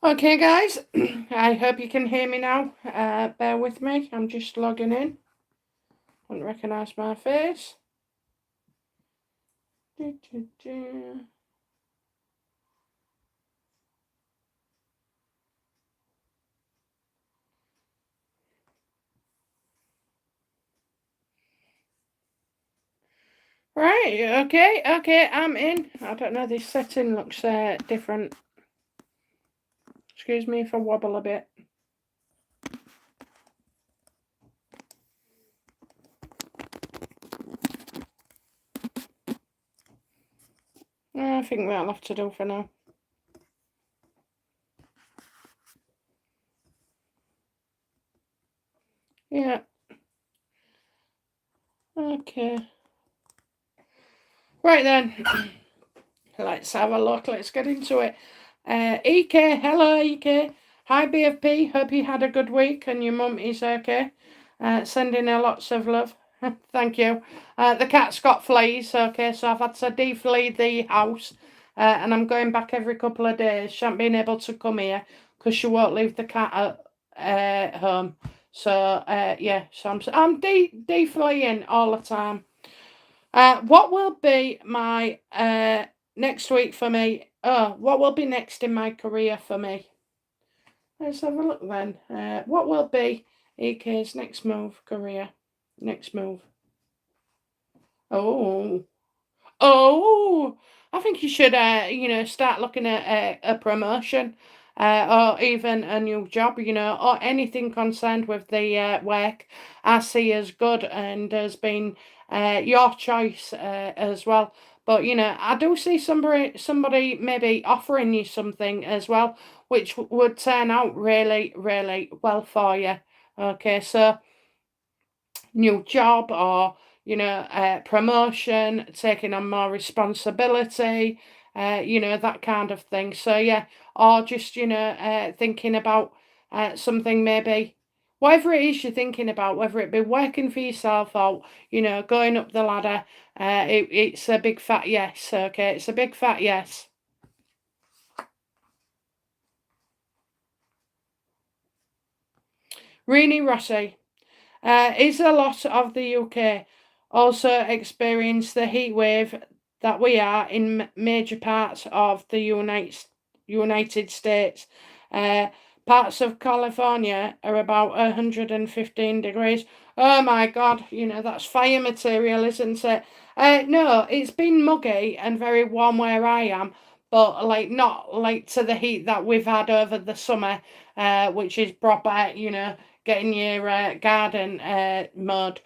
Okay, guys, I hope you can hear me now. Bear with me, I'm just logging in. Don't recognise my face. Do, do, do. Right, okay, I'm in. I don't know, this setting looks different. Excuse me if I wobble a bit. I think that'll have to do for now. Yeah. Okay. Right then. Let's have a look. Let's get into it. EK, hello EK. Hi BFP. Hope you had a good week and your mum is okay. Sending her lots of love. Thank you. The cat's got fleas. Okay, so I've had to deflea the house, and I'm going back every couple of days. She hasn't been able to come here because she won't leave the cat at home. So yeah, so I'm defleeing all the time. What will be my next week for me? What will be next in my career for me? Let's have a look then. What will be EK's next move, career? Next move. Oh, oh! I think you should, start looking at a promotion, or even a new job, or anything concerned with the work. I see as good and has been your choice as well. But I do see somebody maybe offering you something as well, which would turn out really, really well for you. Okay, so new job or promotion, taking on more responsibility, that kind of thing. So yeah, or just thinking about something, maybe whatever it is you're thinking about, whether it be working for yourself or going up the ladder. It's a big fat yes. Okay, it's a big fat yes. Rini Rossi. Is a lot of the UK also experience the heat wave that we are in major parts of the United States? Uh, Parts of California are about 115 degrees. Oh my God, that's fire material, isn't it? No, it's been muggy and very warm where I am, but like not like to the heat that we've had over the summer, which is proper, getting your garden mud.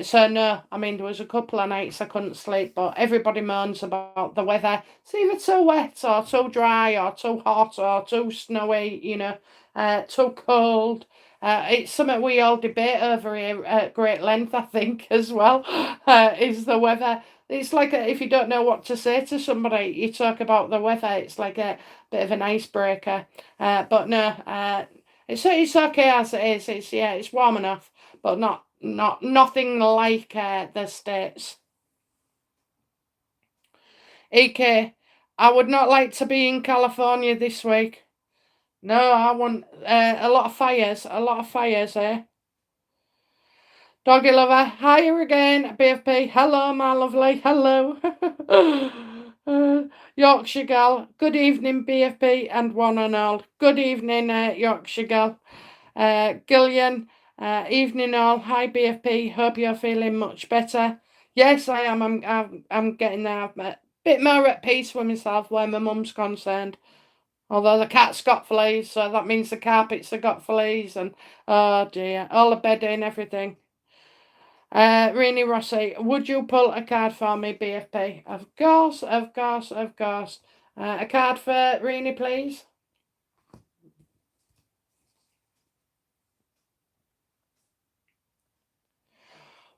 So no, I mean there was a couple of nights I couldn't sleep, but everybody moans about the weather. It's either too wet or too dry or too hot or too snowy, too cold. It's something we all debate over here at great length, I think, as well. Is the weather? It's like if you don't know what to say to somebody, you talk about the weather. It's like a bit of an icebreaker. But no, it's okay as it is. It's warm enough, but nothing like the States. EK, I would not like to be in California this week. No, I want a lot of fires, eh? Doggy lover, hiya again, BFP. Hello, my lovely. Hello. Yorkshire Gal. Good evening, BFP and one and all. Good evening, Yorkshire Gal. Gillian, evening all. Hi, BFP. Hope you're feeling much better. Yes, I am. I'm getting there. I'm a bit more at peace with myself where my mum's concerned. Although the cat's got fleas, so that means the carpets have got fleas, and oh dear, all the bedding, everything. Rini Rossi, would you pull a card for me, BFP? Of course, of course, of course. A card for Rini, please.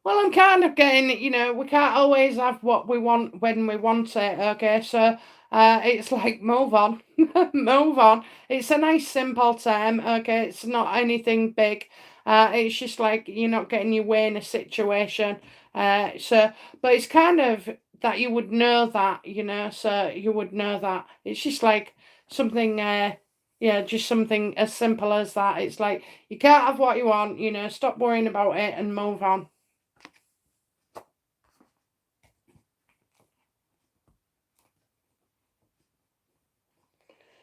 Well, I'm kind of getting, we can't always have what we want when we want it, okay? So it's like, move on, move on. It's a nice, simple term, okay? It's not anything big. It's just like you're not getting your way in a situation. But it's kind of that you would know that, so you would know that. It's just like something. Yeah, just something as simple as that. It's like, you can't have what you want, you know, stop worrying about it and move on.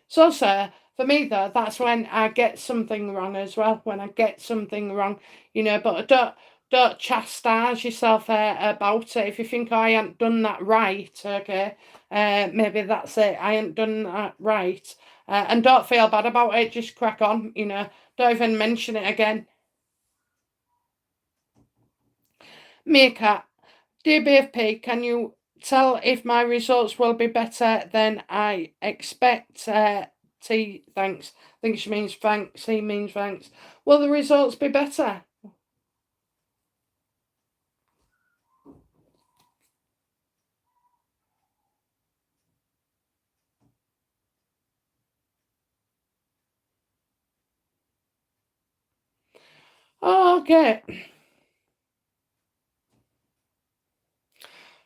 So, sir, for me though, that's when I get something wrong as well. When I get something wrong, you know, but don't chastise yourself about it. If you think, oh, I ain't done that right, okay, maybe that's it. I ain't done that right, and don't feel bad about it. Just crack on, you know. Don't even mention it again. Meerkat, dear BFP, can you tell if my results will be better than I expect? T, thanks. I think she means thanks. He means thanks. Will the results be better? Oh, okay.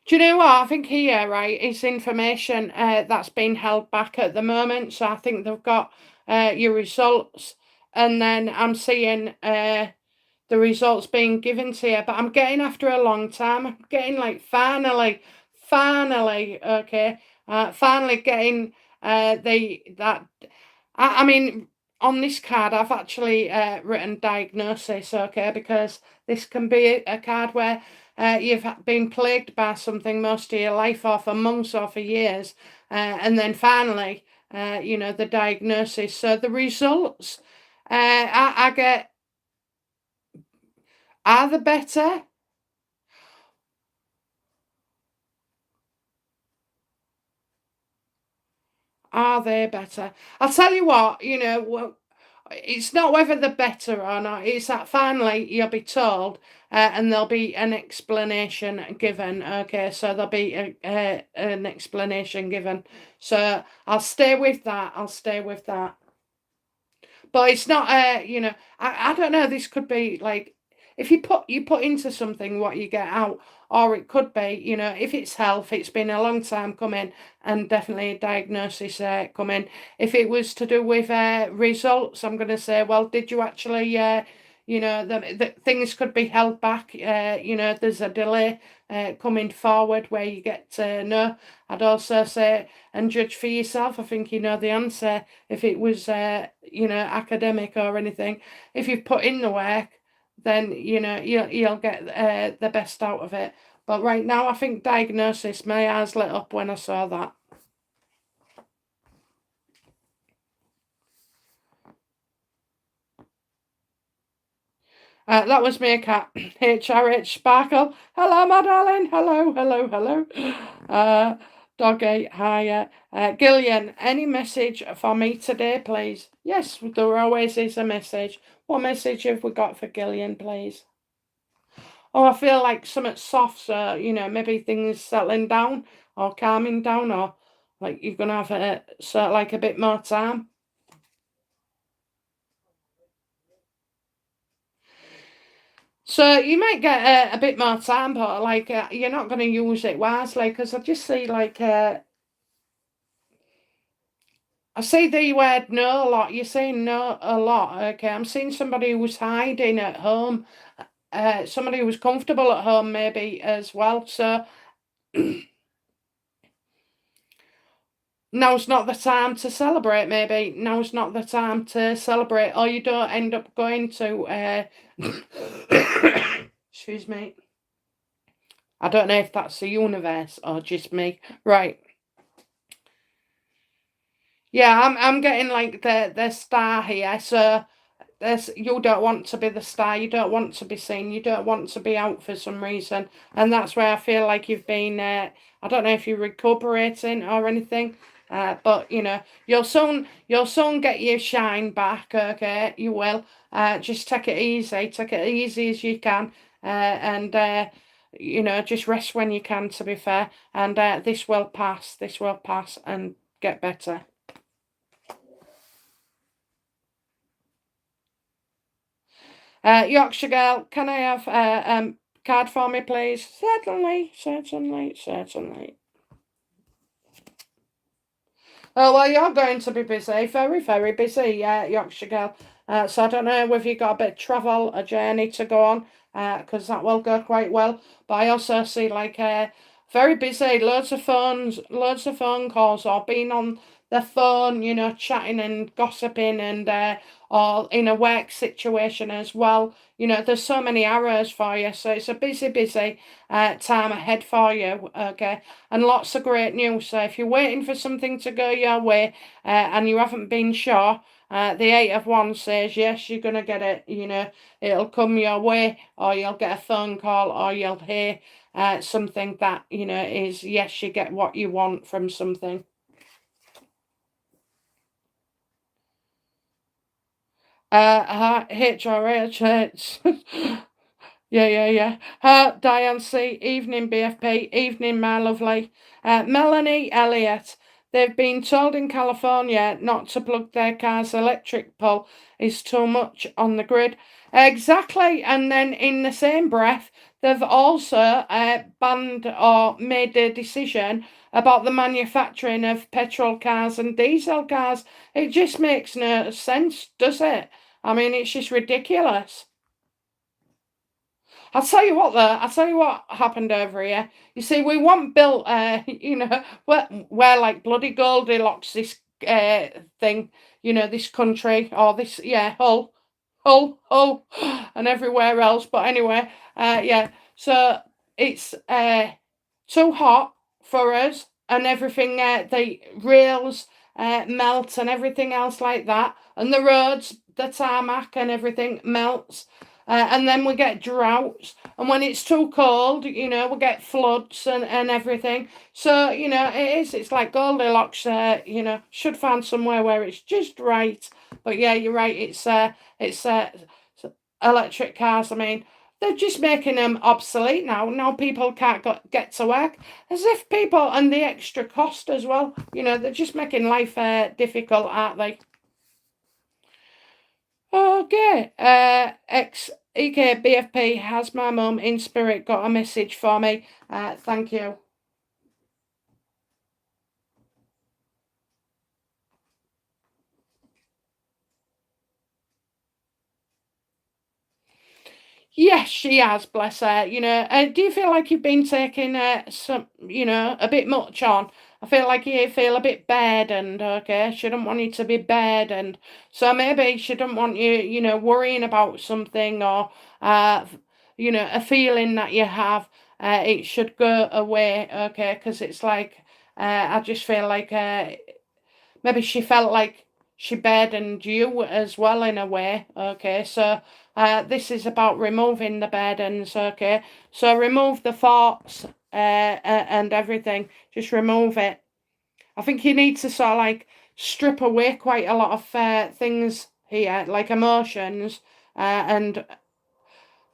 Do you know what? I think here, right, is information that's been held back at the moment. So I think they've got your results, and then I'm seeing the results being given to you. But I'm getting after a long time. I'm getting like finally, okay, finally getting the that. I mean, on this card, I've actually written diagnosis, okay, because this can be a card where you've been plagued by something most of your life, or for months, or for years, and then finally, you know, the diagnosis. So the results I get, are they better? Are they better? I'll tell you what, you know, it's not whether they're better or not, it's that finally you'll be told, and there'll be an explanation given. Okay, so there'll be an explanation given. So I'll stay with that. I'll stay with that. But it's not, you know, I don't know. This could be like, if you put into something what you get out, or it could be, you know, if it's health, it's been a long time coming, and definitely a diagnosis coming. If it was to do with results, I'm going to say, well, did you actually, you know, the things could be held back. You know, there's a delay coming forward where you get to know. I'd also say, and judge for yourself. I think you know the answer. If it was, you know, academic or anything, if you've put in the work, then you know you'll get the best out of it. But right now, I think diagnosis. My eyes lit up when I saw that. That was me, a cat. HRH Sparkle. Hello, my darling. Hello, hello, hello. Doggy, hiya. Gillian, any message for me today, please? Yes, there always is a message. What message have we got for Gillian, please? Oh, I feel like something soft, so, you know, maybe things settling down or calming down, or like you're going to have like a bit more time. So you might get a bit more time, but like you're not going to use it wisely, because I just see like I see the word no a lot. You're saying no a lot. Okay, I'm seeing somebody who's hiding at home, somebody who's comfortable at home maybe as well. So now's not the time to celebrate. Maybe now's not the time to celebrate, or you don't end up going to. Excuse me. I don't know if that's the universe or just me. Right. Yeah, I'm getting like the star here. So there's, you don't want to be the star. You don't want to be seen. You don't want to be out for some reason, and that's where I feel like you've been. I don't know if you're recuperating or anything, but you know you'll soon get your shine back. Okay, you will. Just take it easy. Take it easy as you can, and you know, just rest when you can. To be fair, and this will pass. This will pass and get better. Yorkshire Girl, can I have card for me, please? Certainly, certainly, certainly. Oh, well, you're going to be busy, very, very busy, Yorkshire girl. So I don't know whether you got a bit of travel, a journey to go on, because that will go quite well. But I also see like very busy, loads of phone calls, or being on the phone, chatting and gossiping, and or in a work situation as well. There's so many arrows for you, so it's a busy, busy time ahead for you. Okay, and lots of great news. So if you're waiting for something to go your way and you haven't been sure, the Eight of Wands says yes, you're gonna get it. It'll come your way, or you'll get a phone call, or you'll hear something that is yes, you get what you want from something. HRH, it's yeah, yeah, yeah. Diane C. Evening, BFP. Evening, my lovely. Melanie Elliott. They've been told in California not to plug their car's electric pole is too much on the grid. Exactly. And then in the same breath, they've also banned or made a decision about the manufacturing of petrol cars and diesel cars. It just makes no sense, does it? I mean, it's just ridiculous. I'll tell you what, though. I'll tell you what happened over here. You see, we weren't built, where like bloody Goldilocks, this thing, this country, or this, yeah, Hull, and everywhere else. But anyway, yeah. So it's too hot for us, and everything. The rails melt, and everything else like that, and the roads, the tarmac, and everything melts. And then we get droughts, and when it's too cold, we get floods and everything. So, it's like Goldilocks, should find somewhere where it's just right. But yeah, you're right, it's electric cars. I mean, they're just making them obsolete now. Now people can't get to work, as if people, and the extra cost as well. They're just making life difficult, aren't they? Okay. Ex EK BFP, has my mum in spirit got a message for me? Thank you. Yes, she has, bless her. Do you feel like you've been taking some, a bit much on? I feel like you feel a bit burdened, okay? She don't want you to be burdened. So maybe she don't want you, worrying about something, or, a feeling that you have. It should go away, okay? Because it's like, I just feel like maybe she felt like she burdened you as well in a way. Okay, so this is about removing the burdens. Okay, so remove the thoughts and everything. Just remove it. I think you need to sort of like strip away quite a lot of things here, like emotions and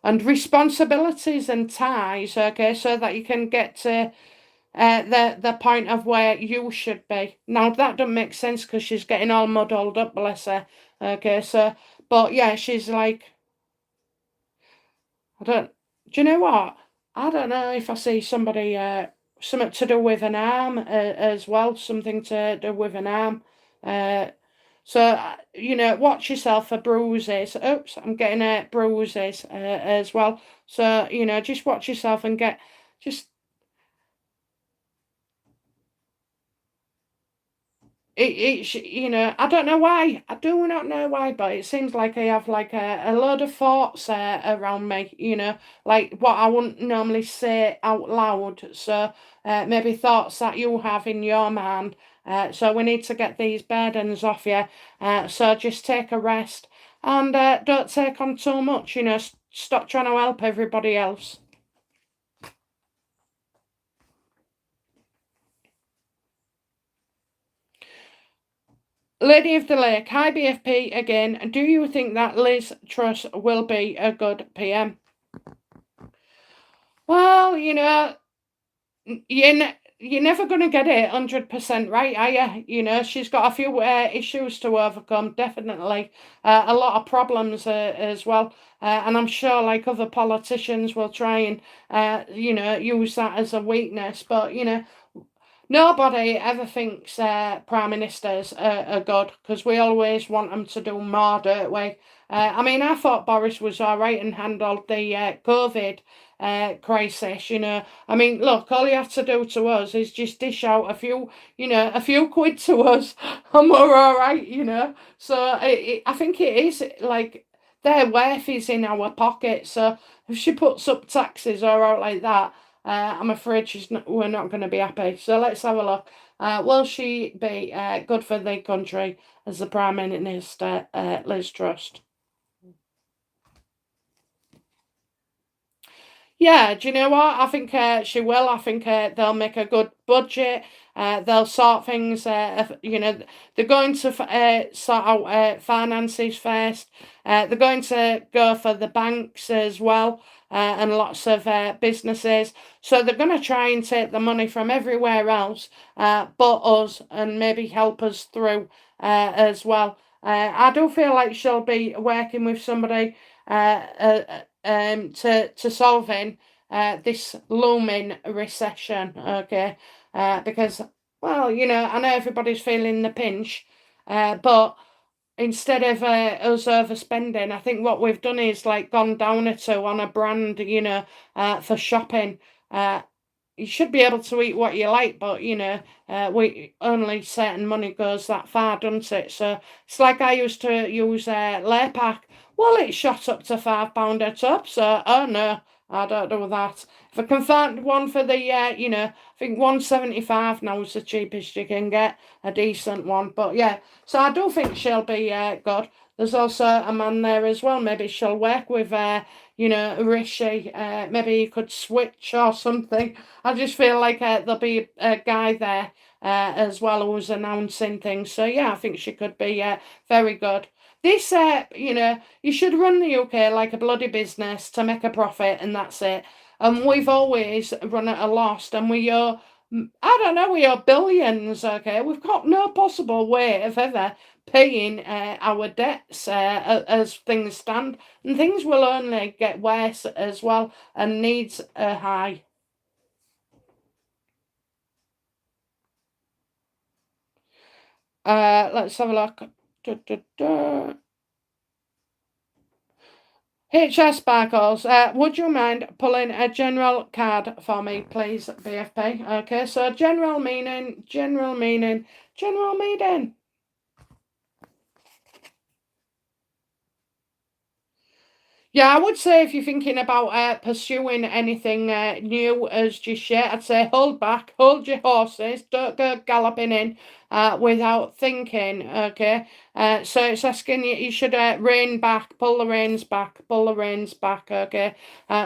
responsibilities and ties. Okay, so that you can get to the point of where you should be. Now that doesn't make sense because she's getting all muddled up, bless her. Okay, so but yeah, she's like, I don't. Do you know what? I don't know if I see somebody something to do with an arm as well, something to do with an arm. Uh, so watch yourself for bruises. Oops, I'm getting bruises as well. So just watch yourself and get just it's I don't know why. I do not know why, but it seems like I have like a load of thoughts around me, like what I wouldn't normally say out loud. So maybe thoughts that you have in your mind. So we need to get these burdens off you. So just take a rest and don't take on too much, stop trying to help everybody else. Lady of the Lake, hi BFP again. Do you think that Liz Truss will be a good PM? Well, you're never going to get it 100% right, are you? She's got a few issues to overcome, definitely. A lot of problems as well. And I'm sure, like other politicians, will try and, use that as a weakness. But, Nobody ever thinks prime ministers are good because we always want them to do more, don't we? I mean, I thought Boris was all right and handled the COVID crisis. I mean, look, all you have to do to us is just dish out a few quid to us, and we're all right. So I think it is like their worth is in our pocket. So if she puts up taxes or out like that. I'm afraid we're not going to be happy. So let's have a look. Will she be good for the country as the Prime Minister, Liz Truss? Yeah, do you know what? I think she will. I think they'll make a good budget. They'll sort things. They're going to sort out finances first. They're going to go for the banks as well, and lots of businesses. So they're going to try and take the money from everywhere else, but us, and maybe help us through as well. I do feel like she'll be working with somebody. To solving this looming recession, okay? Because, well, I know everybody's feeling the pinch, but instead of us overspending, I think what we've done is like gone down a two on a brand, for shopping. Uh, you should be able to eat what you like, but we only certain money goes that far, doesn't it? So it's like I used to use Laypack. Well, it shot up to £5 a tub, so oh no, I don't do that. If I can find one for the I think 175 now is the cheapest you can get, a decent one. But yeah, so I do think she'll be good. There's also a man there as well. Maybe she'll work with Rishi. Maybe he could switch or something. I just feel like there'll be a guy there as well who's announcing things. So yeah, I think she could be very good. This, you should run the UK like a bloody business to make a profit, and that's it. And we've always run at a loss, and we owe, I don't know, we owe billions. Okay, we've got no possible way of ever paying our debts as things stand, and things will only get worse as well, and needs are high. Let's have a look. Da, da, da. HR Sparkles, would you mind pulling a general card for me, please, BFP? Okay, so general meaning, general meaning. Yeah, I would say if you're thinking about pursuing anything new as just yet, I'd say hold back, hold your horses, don't go galloping in without thinking, okay? So it's asking you should rein back, pull the reins back, pull the reins back, okay?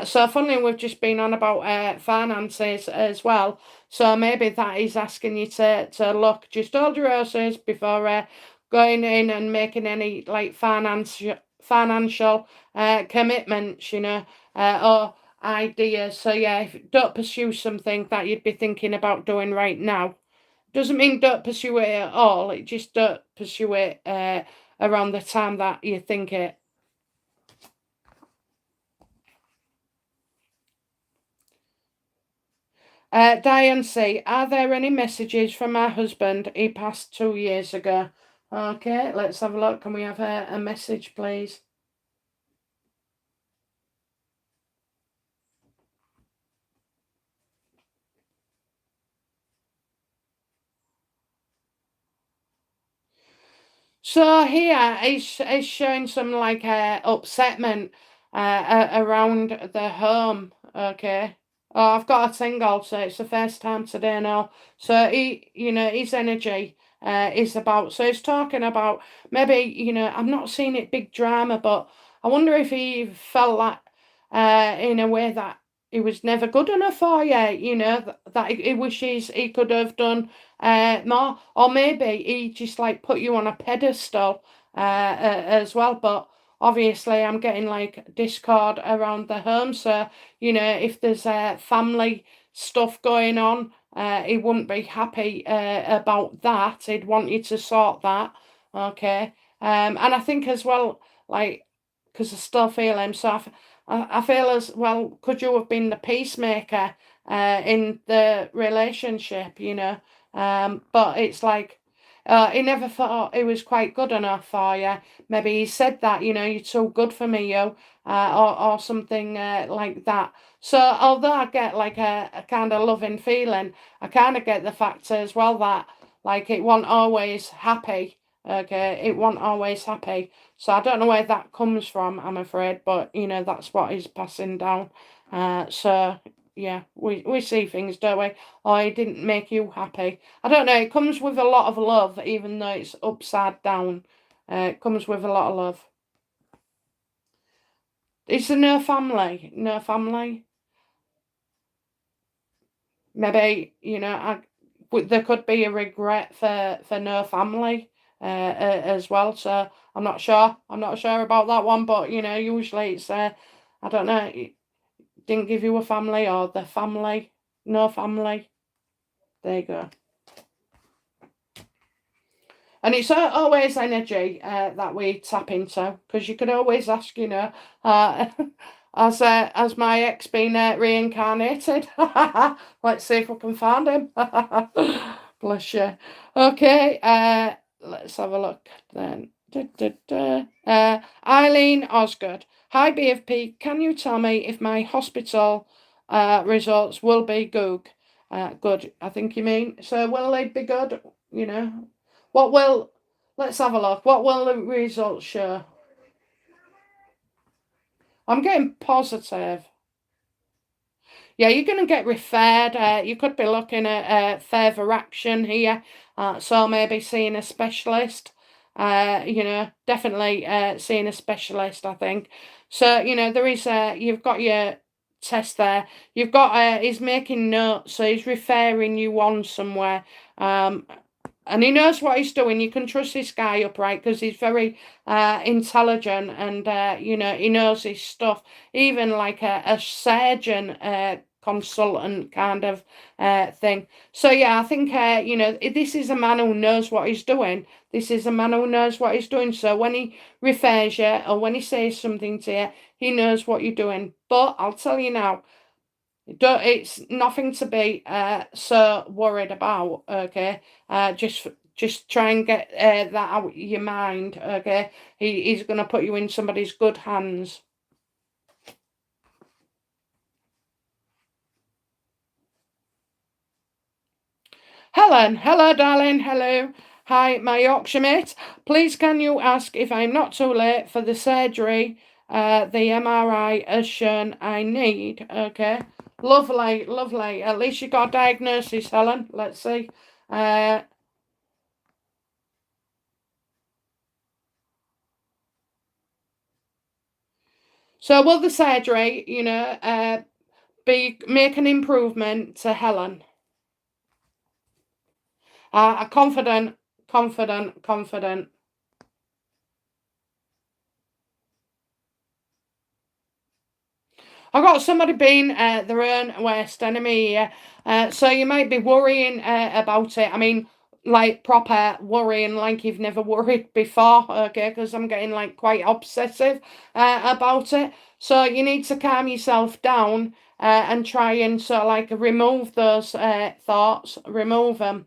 So funnily, we've just been on about finances as well. So maybe that is asking you to look, just hold your horses before going in and making any like financial commitments, or ideas. So yeah, don't pursue something that you'd be thinking about doing right now. Doesn't mean don't pursue it at all. It just don't pursue it around the time that you think it. Diane C, are there any messages from my husband? He passed 2 years ago. Okay, let's have a look. Can we have a message, please? So here is showing some like upsetment around the home. Okay. Oh, I've got a tingle, so it's the first time today now. So his energy is about. So he's talking about maybe I'm not seeing it big drama, but I wonder if he felt that in a way that he was never good enough for you. That he wishes he could have done more, or maybe he just like put you on a pedestal as well. But obviously, I'm getting like discord around the home, so if there's family stuff going on, he wouldn't be happy about that. He'd want you to sort that, okay? And I think as well, like, because I still feel him, so I feel as well, could you have been the peacemaker in the relationship, but it's like, he never thought it was quite good enough for you. Maybe he said that, you're too good for me, or something like that. So although I get like a kind of loving feeling, I kind of get the fact as well that like it wasn't always happy. Okay, it wasn't always happy. So I don't know where that comes from, I'm afraid, but that's what is passing down. So yeah, we see things, don't we? Oh, it didn't make you happy. I don't know, it comes with a lot of love, even though it's upside down. It comes with a lot of love. Is there no family? No family? Maybe, there could be a regret for no family as well. So I'm not sure. I'm not sure about that one, but usually it's I don't know, it didn't give you a family or the family, no family. There you go. And it's always energy that we tap into, because you could always ask, uh, has my ex been reincarnated? Let's see if we can find him. Bless you. Okay, let's have a look then. Eileen Osgood. Hi BFP, can you tell me if my hospital results will be good? Good, I think you mean. So will they be good? What will, let's have a look. What will the results show? I'm getting positive. Yeah, you're going to get referred. You could be looking at further action here. So maybe seeing a specialist. Definitely seeing a specialist, I think. So, there is, you've got your test there. You've got, he's making notes, so he's referring you on somewhere. And he knows what he's doing. You can trust this guy upright, because he's very intelligent, and he knows his stuff. Even like a surgeon consultant kind of thing. So yeah, I think this is a man who knows what he's doing. This is a man who knows what he's doing. So when he refers you, or when he says something to you, he knows what you're doing. But I'll tell you now, it's nothing to be so worried about. Okay, just try and get that out of your mind. Okay, he's gonna put you in somebody's good hands. Helen, hello darling, hello. Hi, my Yorkshire mate. Please can you ask if I'm not too late for the surgery the MRI has shown I need. Okay. Lovely, lovely. At least you got a diagnosis, Helen. Let's see. So will the surgery, be make an improvement to Helen? Confident, confident, confident. I got somebody being their own worst enemy here. So you might be worrying about it. I mean, like proper worrying, like you've never worried before, okay? Because I'm getting like quite obsessive about it. So you need to calm yourself down and try and sort of like remove those thoughts, remove them.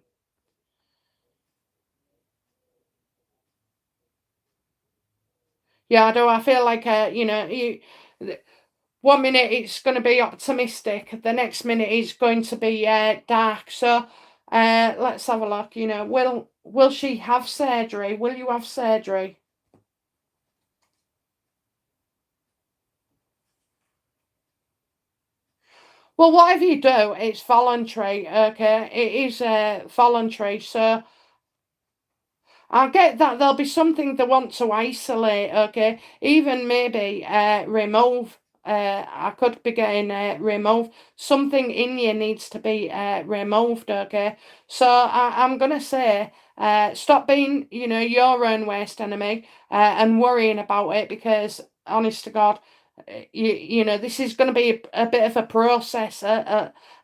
Yeah, I do. I feel like, one minute it's going to be optimistic, the next minute it's going to be dark. So let's have a look. Will she have surgery? Will you have surgery? Well, whatever you do, it's voluntary. Okay, it is voluntary. So I get that there'll be something they want to isolate, okay? Even maybe remove. I could be getting removed. Something in you needs to be removed, okay? So I'm gonna say, stop being, your own worst enemy and worrying about it, because honest to God, this is going to be a bit of a process.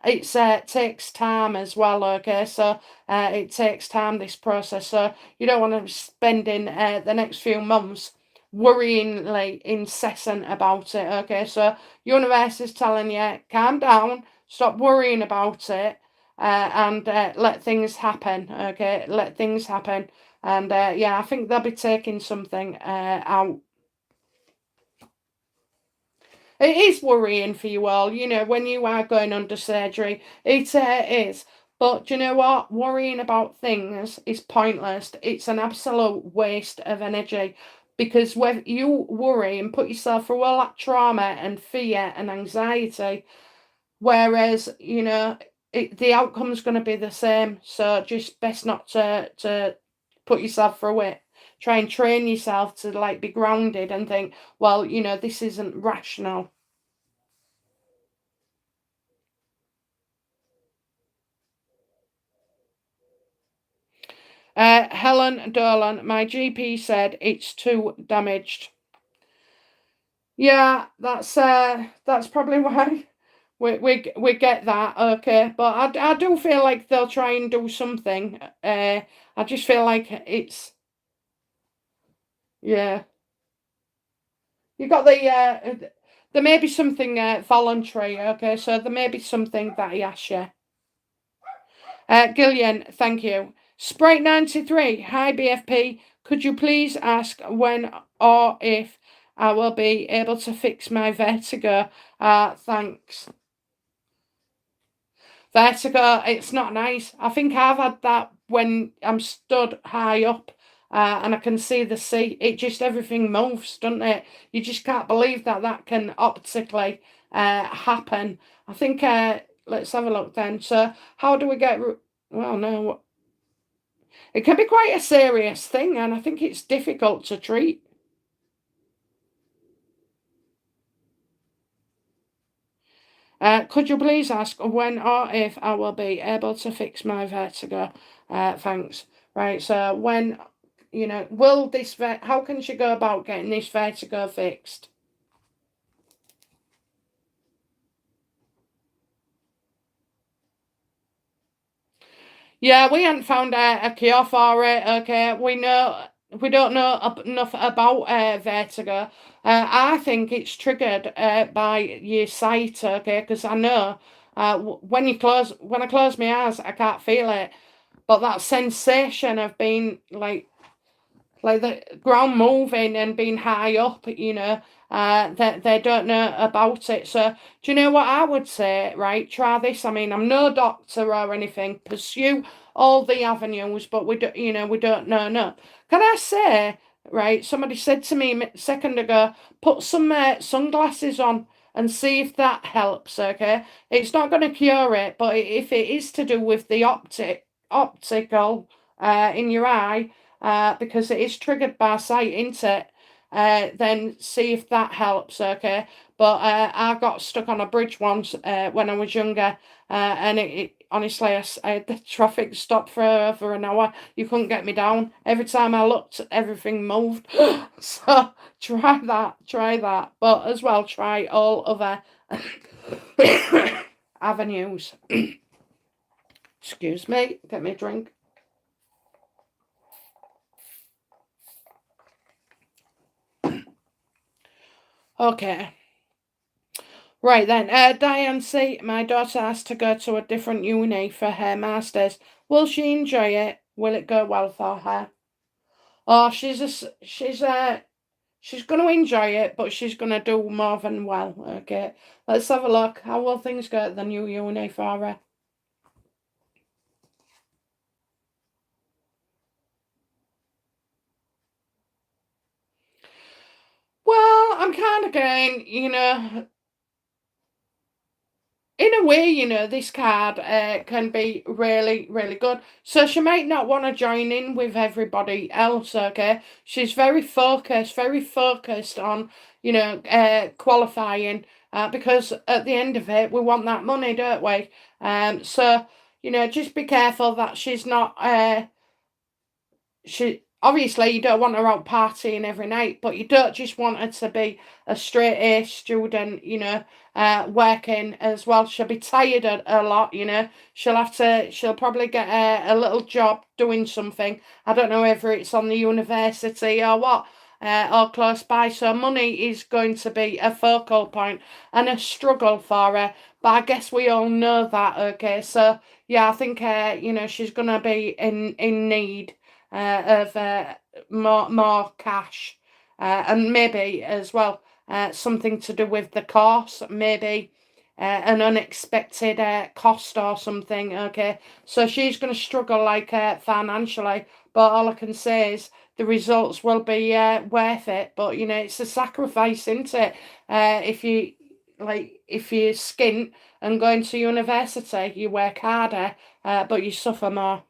It takes time as well, okay? So it takes time, this process. So you don't want to be spending the next few months worrying like incessant about it, okay? So universe is telling you, calm down, Stop worrying about it, and let things happen. Okay, let things happen. And yeah, I think they'll be taking something out. It is worrying for you all, when you are going under surgery. It is. But do you know what? Worrying about things is pointless. It's an absolute waste of energy. Because when you worry and put yourself through all that trauma and fear and anxiety, whereas, the outcome's going to be the same. So just best not to put yourself through it. Try and train yourself to like be grounded and think, well, this isn't rational. Helen Dolan, my GP said it's too damaged. Yeah, that's probably why we get that. Okay, but I do feel like they'll try and do something. I just feel like it's, yeah. You got there may be something voluntary. Okay, so there may be something that he asks you. Gillian, thank you. Sprite93, hi BFP. Could you please ask when or if I will be able to fix my vertigo? Thanks. Vertigo, it's not nice. I think I've had that when I'm stood high up and I can see the sea. It just, everything moves, doesn't it? You just can't believe that can optically happen. I think, let's have a look then. So, how do we get, well, no, it can be quite a serious thing, and I think it's difficult to treat. Could you please ask when or if I will be able to fix my vertigo? Thanks. Right, so when, will this how can she go about getting this vertigo fixed? Yeah, we haven't found a cure for it. Okay, we don't know enough about vertigo. I think it's triggered by your sight. Okay, because I know when I close my eyes, I can't feel it, but that sensation of being like the ground moving and being high up, they don't know about it. So, do you know what I would say? Right, try this. I mean, I'm no doctor or anything. Pursue all the avenues, but we don't know. No, can I say? Right, somebody said to me a second ago, put some sunglasses on and see if that helps. Okay, it's not going to cure it, but if it is to do with the optical in your eye, because it is triggered by sight, isn't it? Then see if that helps, okay? But I got stuck on a bridge once when I was younger, and it honestly, I had the traffic stopped for over an hour. You couldn't get me down. Every time I looked, everything moved. So try that. But as well, try all other avenues. Excuse me, get me a drink. Okay. Right then, Diane C. My daughter has to go to a different uni for her masters. Will she enjoy it? Will it go well for her? Oh, she's going to enjoy it, but she's going to do more than well. Okay, let's have a look. How will things go at the new uni for her? Well, I'm kind of going, in a way, this card can be really, really good. So she might not want to join in with everybody else, okay? She's very focused on, qualifying, because at the end of it, we want that money, don't we? So, just be careful that she's not, she obviously you don't want her out partying every night, but you don't just want her to be a straight A student, working as well. She'll be tired a lot, she'll probably get a little job doing something. I don't know whether it's on the university or what. or close by. So money is going to be a focal point and a struggle for her. But I guess we all know that, okay? So yeah, I think she's gonna be in need of more cash, and maybe as well something to do with the course, maybe an unexpected cost or something. Okay, so she's going to struggle like financially, but all I can say is the results will be worth it. But it's a sacrifice, isn't it? If you skint and going to university, you work harder, but you suffer more.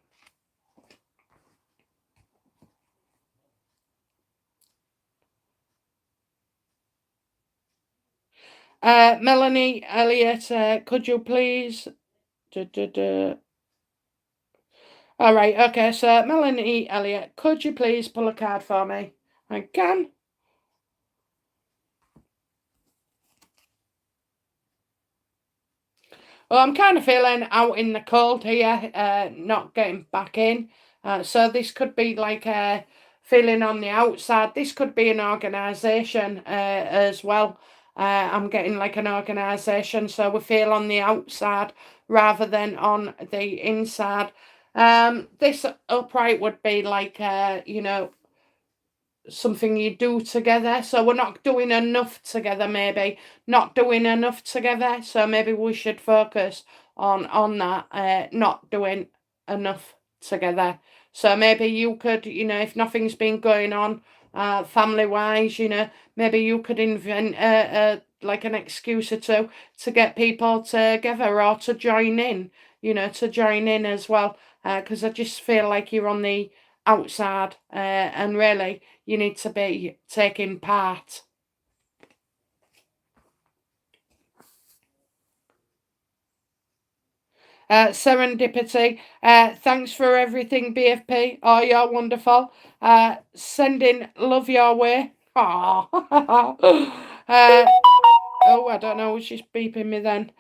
Melanie Elliott, could you please? Duh, duh, duh. All right, okay. So Melanie Elliott, could you please pull a card for me? I can. Well, I'm kind of feeling out in the cold here, not getting back in. So this could be like a feeling on the outside. This could be an organisation as well. I'm getting like an organisation, so we feel on the outside rather than on the inside. This upright would be like, something you do together. So we're not doing enough together, maybe not doing enough together. So maybe we should focus on that, not doing enough together. So maybe you could, if nothing's been going on, family wise, maybe you could invent like an excuse or two to get people together or to join in, to join in as well. Because I just feel like you're on the outside, and really you need to be taking part. Serendipity. Thanks for everything, BFP. Oh, you're wonderful. Sending love your way. Aww. Oh, I don't know. She's beeping me then.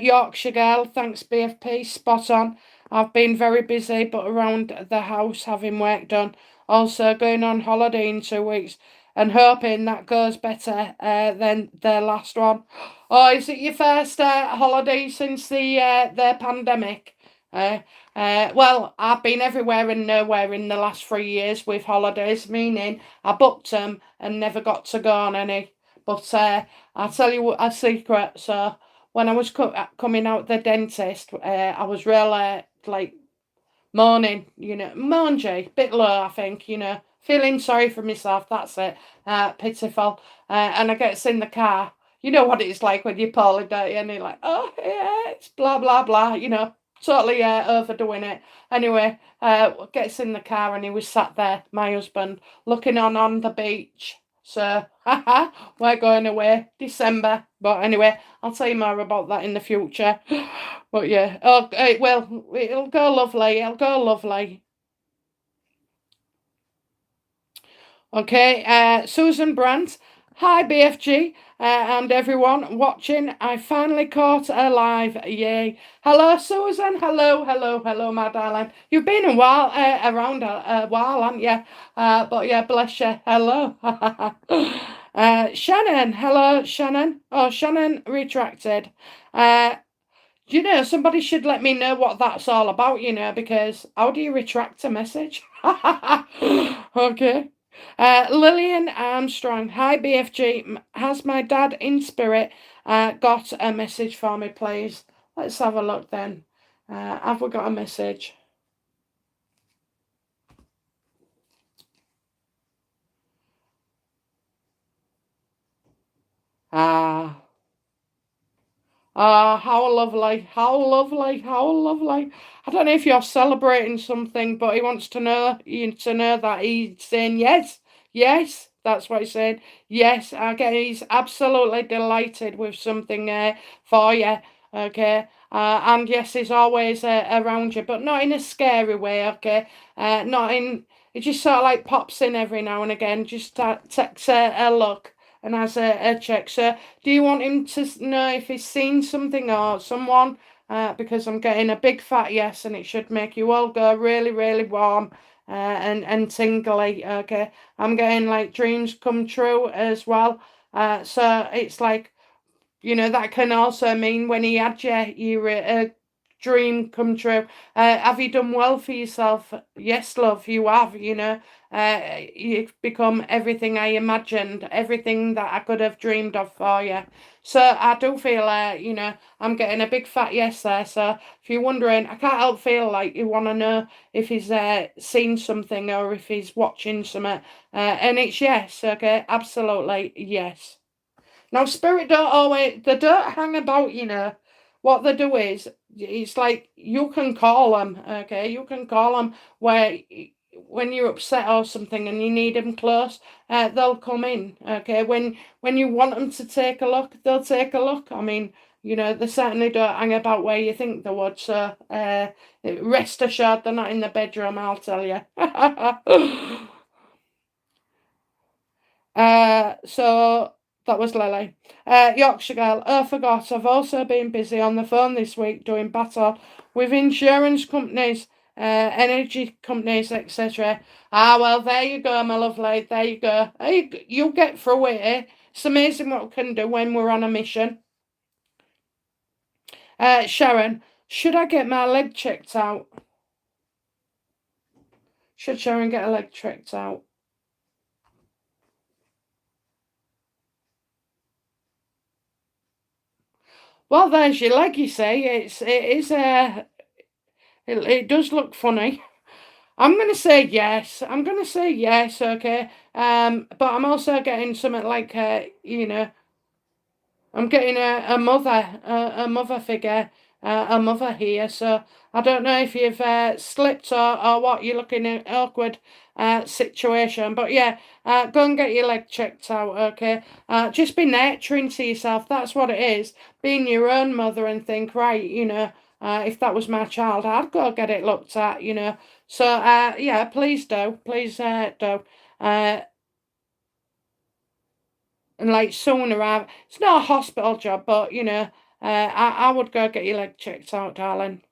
Yorkshire girl. Thanks, BFP. Spot on. I've been very busy, but around the house having work done. Also going on holiday in 2 weeks and hoping that goes better than the last one. Oh, is it your first holiday since the pandemic? Well, I've been everywhere and nowhere in the last 3 years with holidays, meaning I booked them and never got to go on any. But I'll tell you a secret. So when I was coming out the dentist, I was really like moaning, mangy, bit low, I think, feeling sorry for myself. That's it, pitiful. And I gets in the car. You know what it's like when you're poorly, don't you? And you're like, oh yeah, it's blah blah blah. Totally overdoing it. Anyway, gets in the car and he was sat there, my husband, looking on the beach. So, we're going away December. But anyway, I'll tell you more about that in the future. But yeah, oh, well, it'll go lovely. It'll go lovely. Okay, Susan Brandt. Hi, BFG, and everyone watching. I finally caught her live. Yay. Hello, Susan. Hello, my darling. You've been a while, around a while, haven't you? But yeah, bless you. Hello. Shannon. Hello, Shannon. Oh, Shannon retracted. Somebody should let me know what that's all about, because how do you retract a message? Okay. Lillian Armstrong. Hi, BFG. Has my dad in spirit got a message for me, please? Let's have a look then. Have we got a message? Ah. Ah, how lovely, how lovely, how lovely. I don't know if you're celebrating something, but he wants to know you to know that he's saying yes, yes, that's what he's saying. Yes, okay, he's absolutely delighted with something for you, okay? And yes, he's always around you, but not in a scary way, okay? Not in, it just sort of like pops in every now and again, just takes a look and has a check. So do you want him to know if he's seen something or someone? Because I'm getting a big fat yes, and it should make you all go really, really warm and tingly. Okay, I'm getting like dreams come true as well. So it's like, that can also mean when he had your dream come true. Have you done well for yourself? Yes, love, you have. You've become everything I imagined, everything that I could have dreamed of for you. So I do feel, I'm getting a big fat yes there. So if you're wondering, I can't help feel like you want to know if he's seen something or if he's watching something. And it's yes, okay, absolutely yes. Now, spirit they don't hang about, What they do is, it's like you can call them, okay? You can call them when you're upset or something and you need them close, they'll come in, okay? When you want them to take a look, they'll take a look. I mean, they certainly don't hang about where you think they would. So, rest assured, they're not in the bedroom, I'll tell you. So that was Lily. Yorkshire Girl. Oh, forgot. I've also been busy on the phone this week doing battle with insurance companies, energy companies, etc. Ah, well, there you go, my lovely. There you go. Hey, you'll get through it. Eh? It's amazing what we can do when we're on a mission. Sharon, should I get my leg checked out? Should Sharon get a leg checked out? Well, there's your leg. You say it does look funny. I'm gonna say yes. I'm gonna say yes. Okay. But I'm also getting something like I'm getting a mother figure, a mother here. So I don't know if you've slipped or what. You're looking at awkward situation. But yeah, go and get your leg checked out. Okay. Just be nurturing to yourself. That's what it is. Being your own mother and think, right, if that was my child, I'd go get it looked at. So yeah, please do. Please do. Uh, and like sooner rather. It's not a hospital job, but I would go get your leg checked out, darling.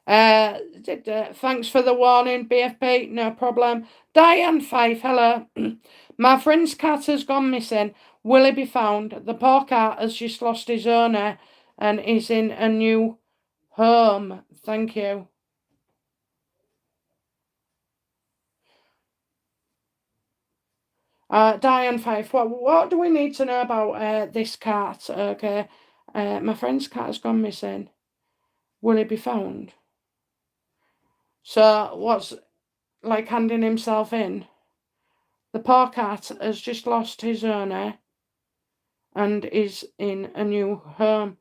Thanks for the warning, BFP. No problem. Diane Fife, hello. My friend's cat has gone missing. Will he be found? The poor cat has just lost his owner and is in a new home. Thank you. Diane Fife, what do we need to know about this cat? Okay. My friend's cat has gone missing. Will he be found? So what's like handing himself in? The poor cat has just lost his owner and is in a new home.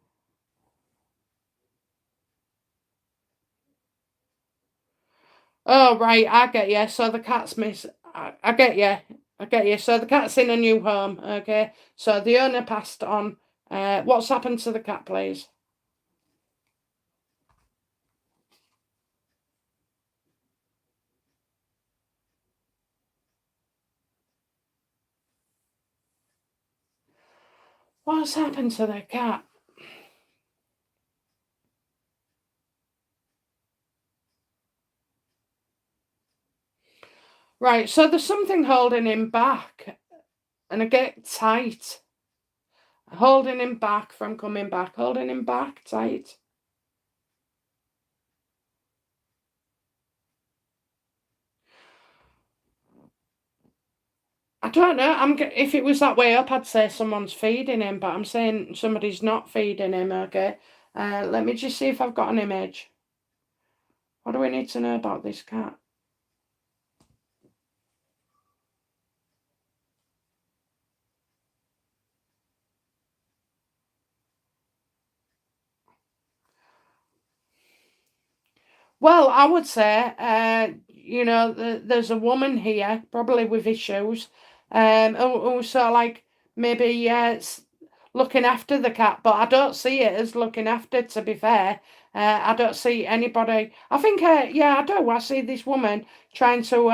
Oh right, I get you. So the cat's miss. I get you. I get you. So the cat's in a new home. Okay. So the owner passed on. What's happened to the cat, please? What's happened to the cat? Right. So there's something holding him back, and I get tight, holding him back from coming back, holding him back tight. I don't know. If it was that way up, I'd say someone's feeding him, but I'm saying somebody's not feeding him. Okay. Let me just see if I've got an image. What do we need to know about this cat? Well, I would say, there's a woman here, probably with issues, who's sort of like maybe looking after the cat, but I don't see it as looking after, to be fair. I don't see anybody. I think, yeah, I do. I see this woman trying to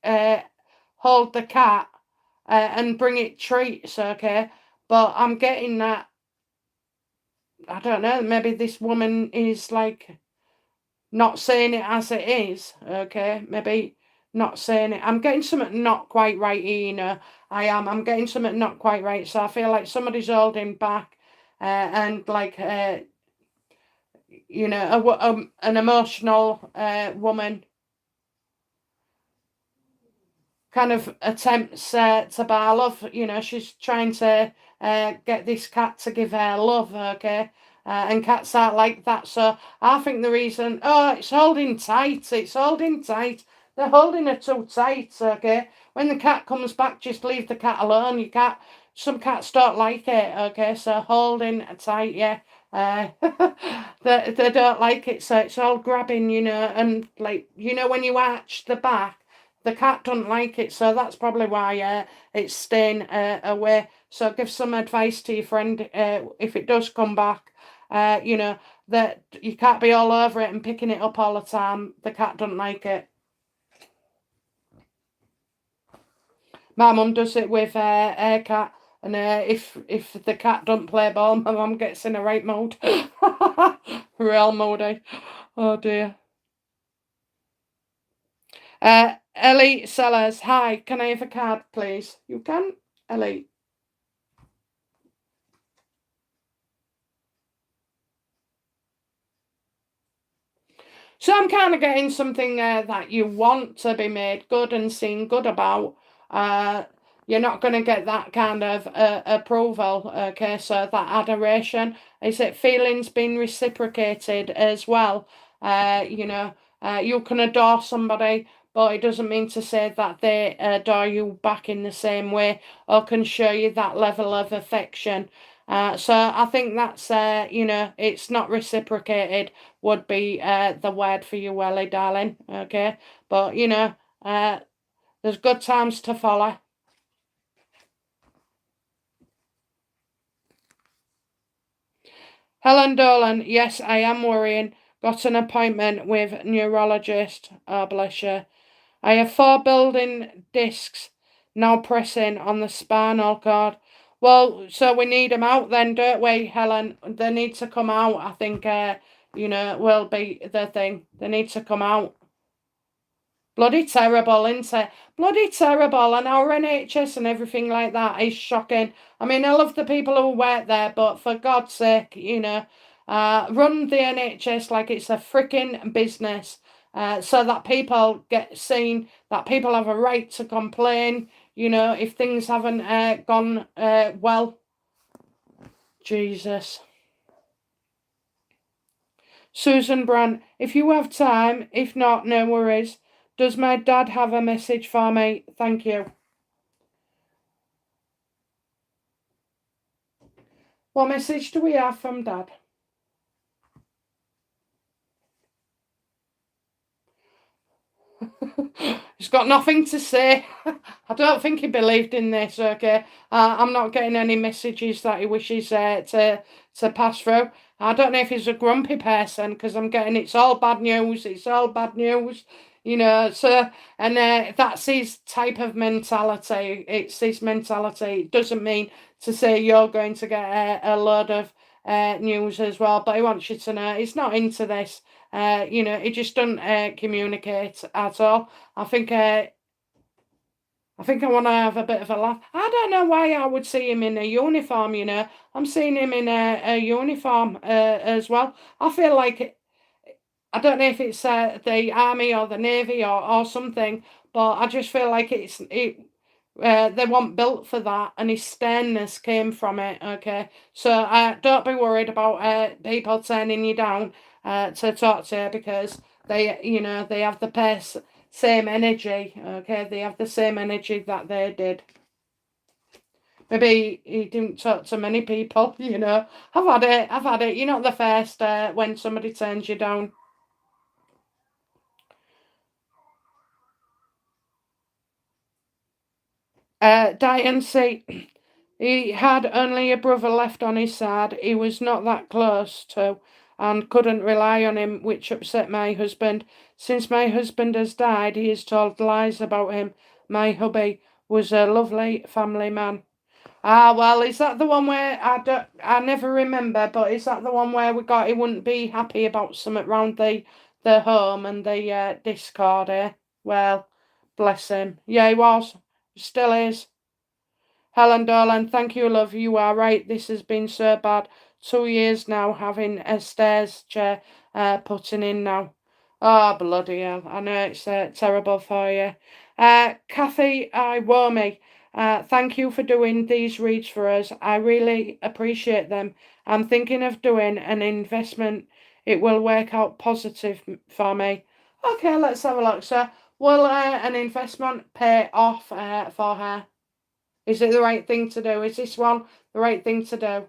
uh, hold the cat and bring it treats, okay? But I'm getting that I don't know, maybe this woman is like not saying it as it is, okay? Maybe not saying it. I'm getting something not quite right here, you know. I am. I'm getting something not quite right. So I feel like somebody's holding back, and like, you know, an emotional woman kind of attempts to buy love. You know, she's trying to get this cat to give her love, okay? And cats aren't like that. So I think the reason, oh, it's holding tight. It's holding tight. They're holding her too tight, okay? When the cat comes back, just leave the cat alone. You can't, some cats don't like it, okay? So holding tight, yeah. Uh, they don't like it, so it's all grabbing, you know, and like, you know, when you arch the back, the cat doesn't like it, so that's probably why it's staying away. So give some advice to your friend if it does come back. You know, that you can't be all over it and picking it up all the time. The cat doesn't like it. My mum does it with her cat, and if the cat don't play ball, my mum gets in a right mode. Real mode. Oh dear. Ellie Sellers, hi, can I have a card, please? You can, Ellie. So I'm kind of getting something that you want to be made good and seen good about. Uh, you're not going to get that kind of approval, okay? So that adoration, is it feelings being reciprocated as well? You know, you can adore somebody, but it doesn't mean to say that they adore you back in the same way or can show you that level of affection. So I think that's, you know, it's not reciprocated would be the word for you, Welly, darling. Okay, but you know, there's good times to follow. Helen Dolan, yes, I am worrying. Got an appointment with neurologist. Oh, bless you. I have 4 building discs now pressing on the spinal cord. Well, so we need them out then, don't we, Helen? They need to come out. I think, you know, will be the thing. They need to come out. Bloody terrible, isn't it? Bloody terrible. And our NHS and everything like that is shocking. I mean, I love the people who work there, but for God's sake, you know, run the NHS like it's a freaking business, so that people get seen, that people have a right to complain, you know, if things haven't gone well. Jesus. Susan Brand, if you have time, if not, no worries. Does my dad have a message for me? Thank you. What message do we have from Dad? He's got nothing to say. I don't think he believed in this, okay? I'm not getting any messages that he wishes to pass through. I don't know if he's a grumpy person because I'm getting it's all bad news, it's all bad news, you know. So, and that's his type of mentality. It's his mentality. It doesn't mean to say you're going to get a load of news as well, but he wants you to know he's not into this. You know, he just doesn't communicate at all. I think I want to have a bit of a laugh. I don't know why I would see him in a uniform, you know. I'm seeing him in a uniform as well. I feel like, I don't know if it's the army or the navy or something, but I just feel like they weren't built for that, and his sternness came from it, okay? So don't be worried about people turning you down to talk to you because they, you know, they have the same energy, okay? They have the same energy that they did. Maybe he didn't talk to many people, you know. I've had it. You're not the first when somebody turns you down. Diane say he had only a brother left on his side. He was not that close to and couldn't rely on him, which upset my husband. Since my husband has died, he has told lies about him. My hubby was a lovely family man. Ah, well, is that the one where I never remember, but is that the one where we got he wouldn't be happy about something around the home and the Discord, eh? Well, bless him. Yeah, he was. Still is. Helen Dolan, thank you, love. You are right. This has been so bad. 2 years now having a stairs chair putting in now. Oh, bloody hell. I know it's terrible for you. Kathy Iwomi, thank you for doing these reads for us. I really appreciate them. I'm thinking of doing an investment. It will work out positive for me. Okay, let's have a look. So, will an investment pay off for her? Is it the right thing to do? Is this one the right thing to do?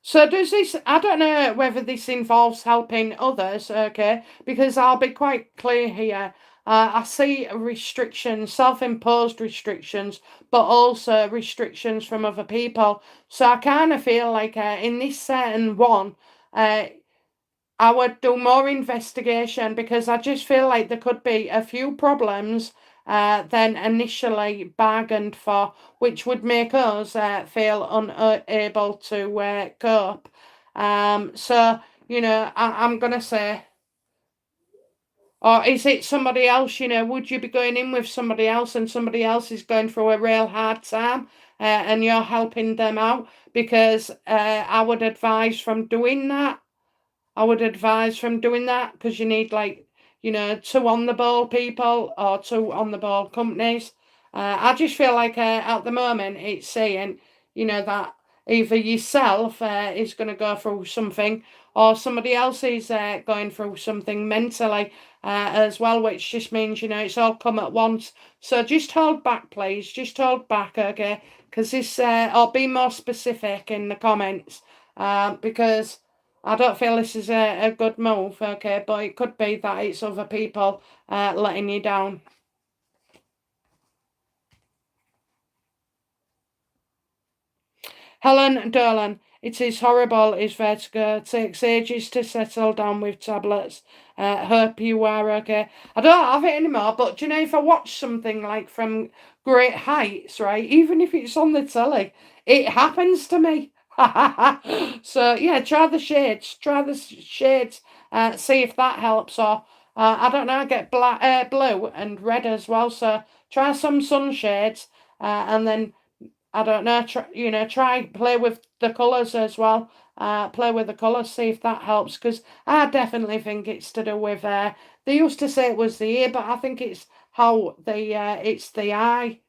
So does this, I don't know whether this involves helping others, okay, because I'll be quite clear here. I see restrictions, self-imposed restrictions, but also restrictions from other people. So I kind of feel like in this certain one, uh, I would do more investigation because I just feel like there could be a few problems than initially bargained for, which would make us feel unable to cope. So, I'm going to say, or is it somebody else? Would you be going in with somebody else and somebody else is going through a real hard time and you're helping them out? Because I would advise from doing that. I would advise from doing that because you need like, two on the ball people or two on the ball companies. I just feel like at the moment it's saying, that either yourself is going to go through something or somebody else is going through something mentally as well, which just means, it's all come at once. So just hold back, please. Just hold back, okay? Because this, or be more specific in the comments because I don't feel this is a good move, okay, but it could be that it's other people letting you down. Helen Dolan, it is horrible, is vertigo. Takes ages to settle down with tablets. Hope you are okay. I don't have it anymore, but do you know, if I watch something like from Great Heights, right, even if it's on the telly, it happens to me. So yeah, try the shades. Try the shades. See if that helps. Or I don't know. I get black, blue and red as well. So try some sunshades, and then I don't know. Try play with the colours as well. Play with the colours. See if that helps. Because I definitely think it's to do with. They used to say it was the ear, but I think it's how the it's the eye.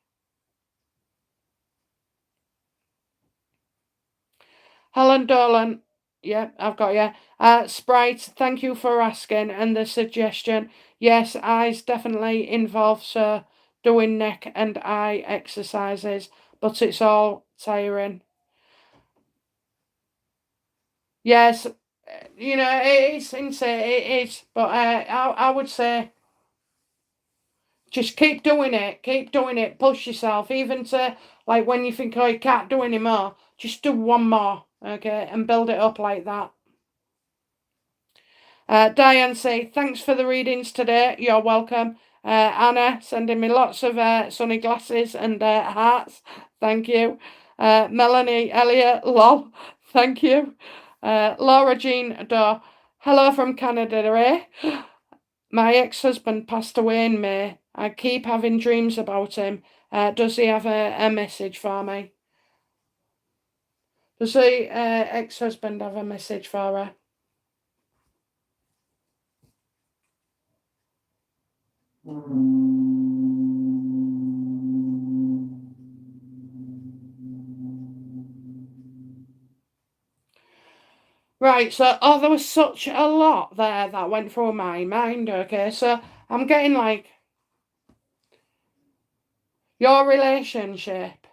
Helen Dolan. Yeah, I've got you. Sprite, thank you for asking and the suggestion. Yes, eyes definitely involve doing neck and eye exercises, but it's all tiring. Yes, it is insane. It is, but I would say just keep doing it. Keep doing it. Push yourself, even to like when you think, oh, you can't do any more. Just do one more, okay, and build it up like that. Diane say, thanks for the readings today. You're welcome. Anna sending me lots of sunny glasses and hearts. Thank you. Melanie Elliott, lol. Thank you. Laura Jean Daw, hello from Canada, eh? My ex-husband passed away in May. I keep having dreams about him. Does he have a message for me? Does the ex-husband have a message for her? Right, so there was such a lot there that went through my mind, okay? So I'm getting like your relationship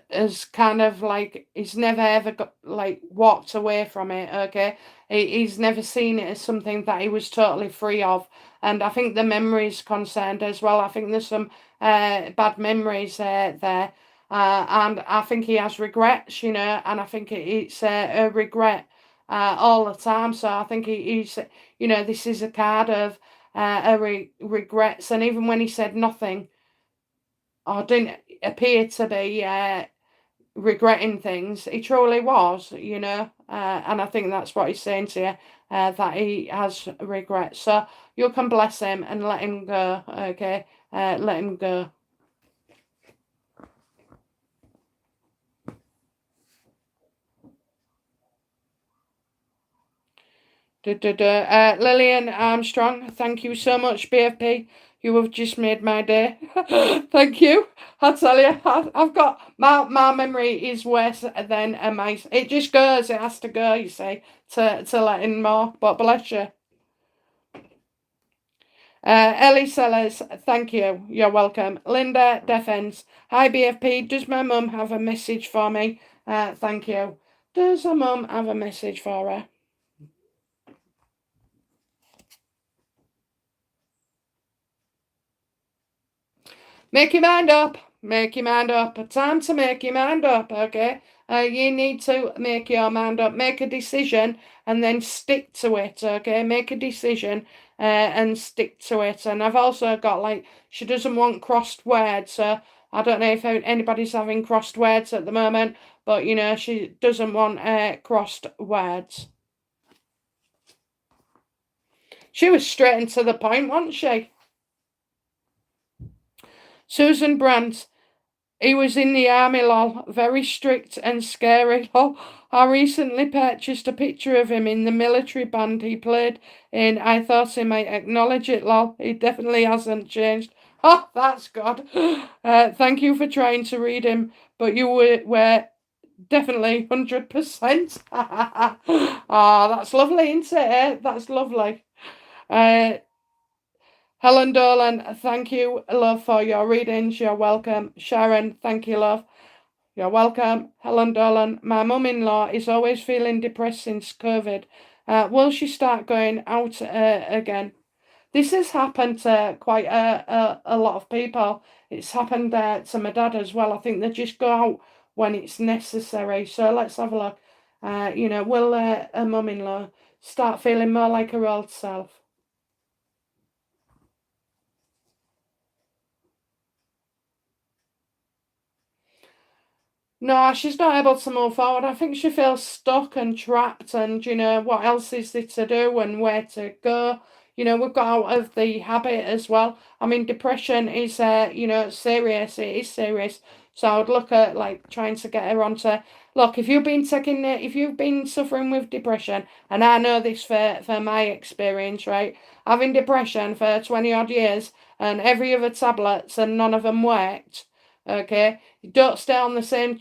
is kind of like he's never ever got like walked away from it, okay? He's never seen it as something that he was totally free of. And I think the memories concerned as well. I think there's some bad memories there. and I think he has regrets, and I think it's a regret all the time. So I think he's, this is a card of regrets, and even when he said nothing or didn't appear to be regretting things, he truly was, and I think that's what he's saying to you, that he has regrets. So you can bless him and let him go, okay? Let him go. Lillian Armstrong, thank you so much, BFP. You have just made my day. Thank you. I tell you, I've got my memory is worse than a mice. It just goes. It has to go. You see, to let in more. But bless you. Ellie Sellers, thank you. You're welcome. Linda Defence, hi BFP. Does my mum have a message for me? Thank you. Does her mum have a message for her? Make your mind up. Make your mind up. Time to make your mind up, okay? You need to make your mind up. Make a decision and then stick to it, okay? Make a decision and stick to it. And I've also got, like, she doesn't want crossed words. So I don't know if anybody's having crossed words at the moment, but, she doesn't want crossed words. She was straight and to the point, wasn't she? Susan Brandt. He was in the army, lol. Very strict and scary, lol. I recently purchased a picture of him in the military band he played in. I thought he might acknowledge it, lol. He definitely hasn't changed. Oh, that's good. Thank you for trying to read him, but you were definitely 100%. Ah, that's lovely, isn't it? That's lovely. Uh, Helen Dolan, thank you, love, for your readings. You're welcome. Sharon, thank you, love. You're welcome. Helen Dolan, my mum-in-law is always feeling depressed since COVID. Will she start going out again? This has happened to quite a lot of people. It's happened to my dad as well. I think they just go out when it's necessary. So let's have a look. Will a mum-in-law start feeling more like her old self? No, she's not able to move forward. I think she feels stuck and trapped, and what else is there to do and where to go? We've got out of the habit as well. I mean, depression is, serious. It is serious. So I would look at like trying to get her onto. Look, if you've been suffering with depression, and I know this for my experience, right? Having depression for 20 odd years, and every other tablets, and none of them worked. Okay, you don't stay on the same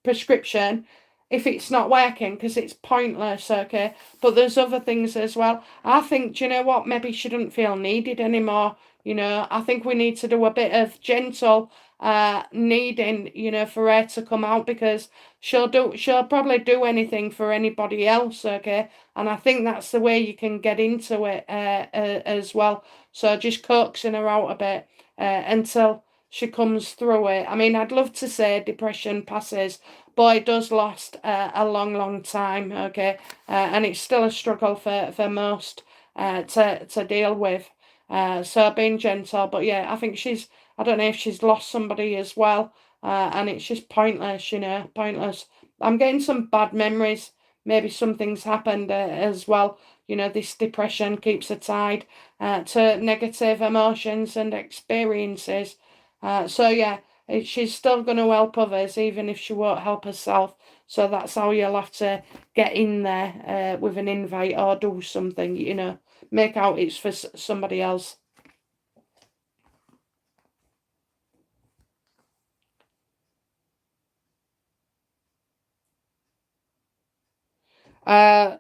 prescription if it's not working, because it's pointless, okay? But there's other things as well. I think, do you know what? Maybe she doesn't feel needed anymore. I think we need to do a bit of gentle needing, for her to come out, because she'll probably do anything for anybody else, okay? And I think that's the way you can get into it as well. So just coaxing her out a bit until she comes through it. I mean, I'd love to say depression passes, but it does last a long, long time, okay? And it's still a struggle for most to deal with. So being gentle, but yeah, I think I don't know if she's lost somebody as well, and it's just pointless, pointless. I'm getting some bad memories. Maybe something's happened as well. This depression keeps her tied to negative emotions and experiences. So yeah, she's still going to help others, even if she won't help herself. So that's how you'll have to get in there with an invite or do something, make out it's for somebody else. Uh,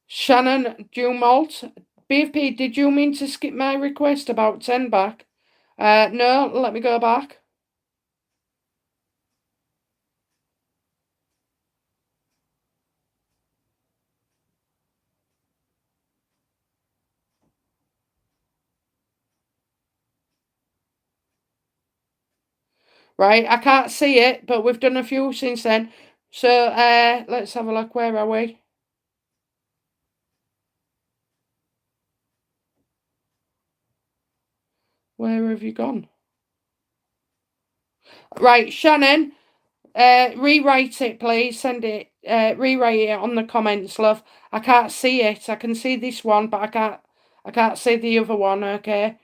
Shannon Dumalt, BFP, did you mean to skip my request about 10 back? No, let me go back. Right, I can't see it, but we've done a few since then. So, let's have a look. Where are we? Where have you gone? Right, Shannon, rewrite it, please. Send it, rewrite it on the comments, love. I can't see it. I can see this one, but I can't see the other one, okay?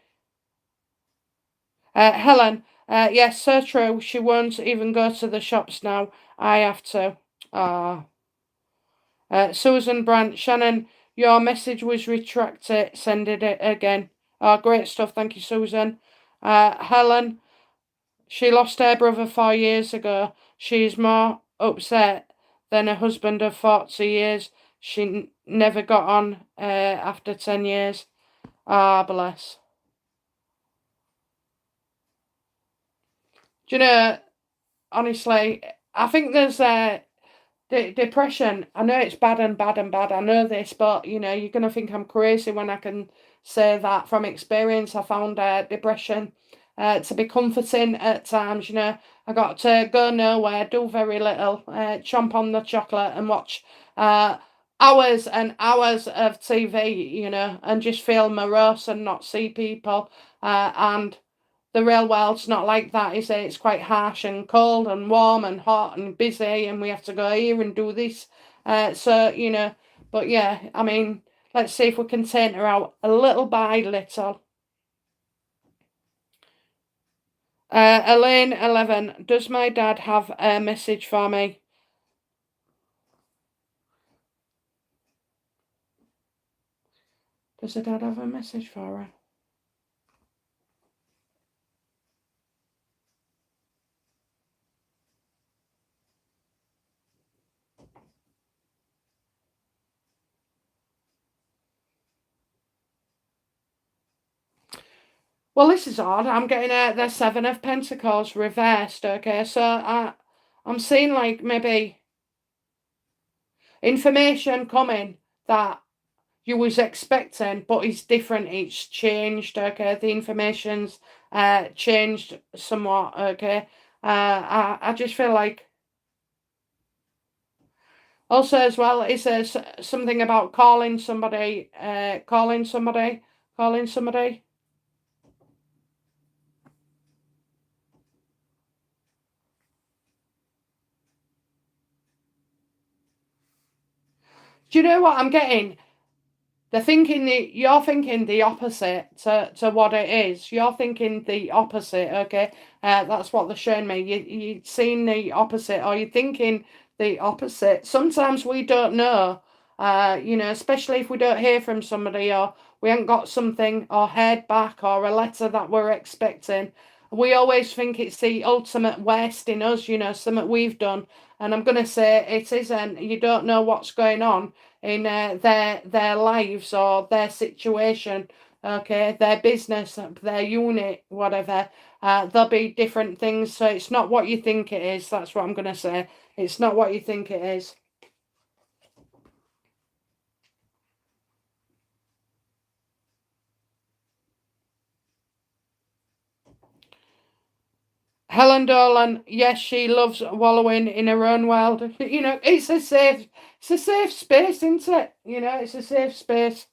Helen, yes, so true. She won't even go to the shops now. I have to. Ah. Susan Brandt, Shannon, your message was retracted. Send it again. Oh, great stuff. Thank you, Susan. Helen, she lost her brother 4 years ago. She's more upset than her husband of 40 years. She never got on after 10 years. Ah, bless. Do you know, honestly, I think there's depression. I know it's bad and bad and bad. I know this, but you know, you're gonna think I'm crazy when I can say that from experience. I found depression to be comforting at times. You know, I got to go nowhere, do very little, chomp on the chocolate, and watch hours and hours of TV. You know, and just feel morose and not see people. And the real world's not like that, is it? It's quite harsh and cold and warm and hot and busy, and we have to go here and do this. So, you know, but yeah, I mean, let's see if we can turn her out a little by little. Elaine 11, does my dad have a message for me? Does her dad have a message for her? Well, this is odd. I'm getting the Seven of Pentacles reversed, okay? So I'm seeing like maybe information coming that you was expecting, but it's different. It's changed, okay? The information's changed somewhat, okay? I just feel like also as well, it says something about calling somebody, calling somebody, calling somebody. Do you know what I'm getting? You're thinking the opposite to what it is. You're thinking the opposite, okay? That's what they're showing me. You're seeing the opposite, or you're thinking the opposite. Sometimes we don't know, you know, especially if we don't hear from somebody, or we haven't got something or heard back, or a letter that we're expecting. We always think it's the ultimate worst in us, you know, something we've done. And I'm going to say it isn't. You don't know what's going on in their lives or their situation, okay, their business, their unit, whatever. There'll be different things, so it's not what you think it is. That's what I'm going to say. It's not what you think it is. Helen Dolan, yes, she loves wallowing in her own world. You know, it's a safe space, isn't it? You know, it's a safe space.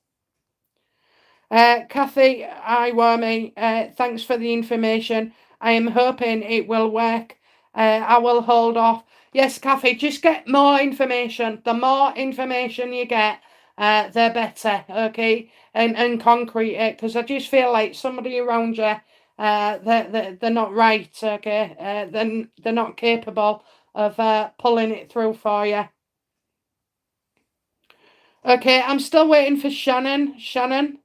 Kathy Iwami, thanks for the information. I am hoping it will work. I will hold off. Yes, Kathy, just get more information. The more information you get, the better, okay? And concrete it, because I just feel like somebody around you, they're not right, okay? They're not capable of pulling it through for you. Okay, I'm still waiting for Shannon. Shannon,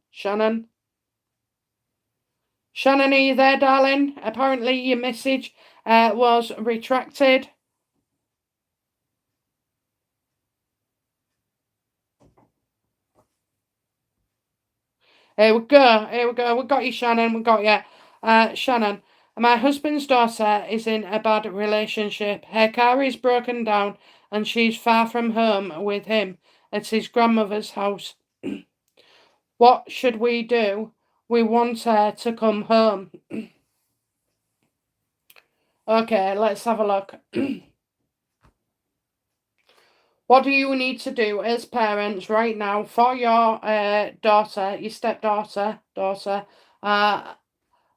are you there, darling? Apparently your message was retracted. Here we go. Here we go. We got you, Shannon. We got you. Shannon, my husband's daughter is in a bad relationship. Her car is broken down and she's far from home with him at his grandmother's house. What should we do? We want her to come home. Okay, let's have a look. What do you need to do as parents right now for your daughter, your stepdaughter, daughter?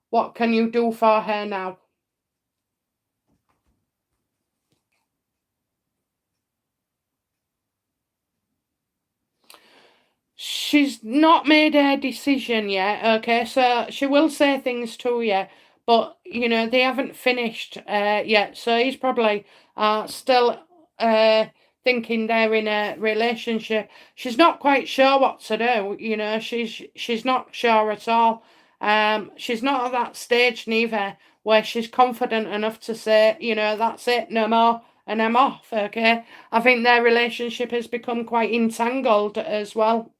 What can you do for her now? She's not made a decision yet, okay? So she will say things to you, but you know, they haven't finished yet. So he's probably still uh thinking they're in a relationship. She's not quite sure what to do, you know, she's not sure at all. She's not at that stage neither where she's confident enough to say, you know, that's it, no more, and I'm off, okay? I think their relationship has become quite entangled as well.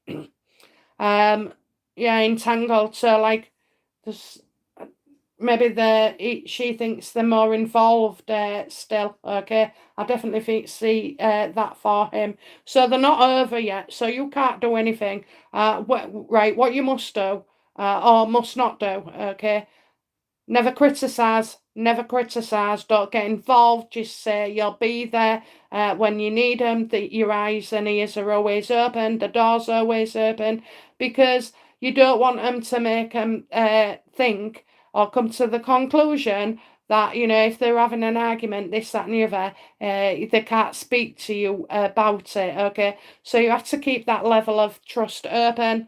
Um, yeah, entangled. So like, there's maybe she thinks they're more involved still. Okay, I definitely see that for him. So they're not over yet. So you can't do anything. Right, what you must do or must not do. Okay, never criticize. Never criticize. Don't get involved. Just say you'll be there when you need them. That your eyes and ears are always open. The door's always open, because you don't want them to make them think or come to the conclusion that, you know, if they're having an argument, this, that, and the other, they can't speak to you about it. Okay, so you have to keep that level of trust open.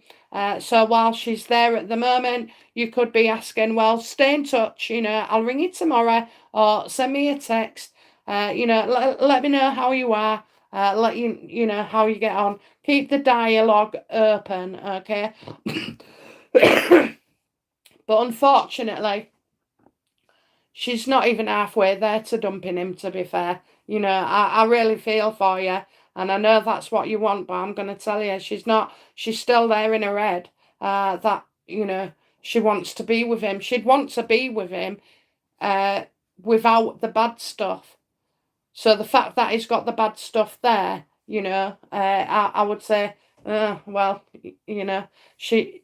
So while she's there at the moment, you could be asking, well, stay in touch, you know, I'll ring you tomorrow, or send me a text, you know, let me know how you are, let you know how you get on. Keep the dialogue open, okay? But unfortunately, she's not even halfway there to dumping him, to be fair. You know, I really feel for you, and I know that's what you want, but I'm going to tell you, she's not. She's still there in her head that, you know, she wants to be with him. She'd want to be with him uh, without the bad stuff. So the fact that he's got the bad stuff there, you know, I would say, well, you know, she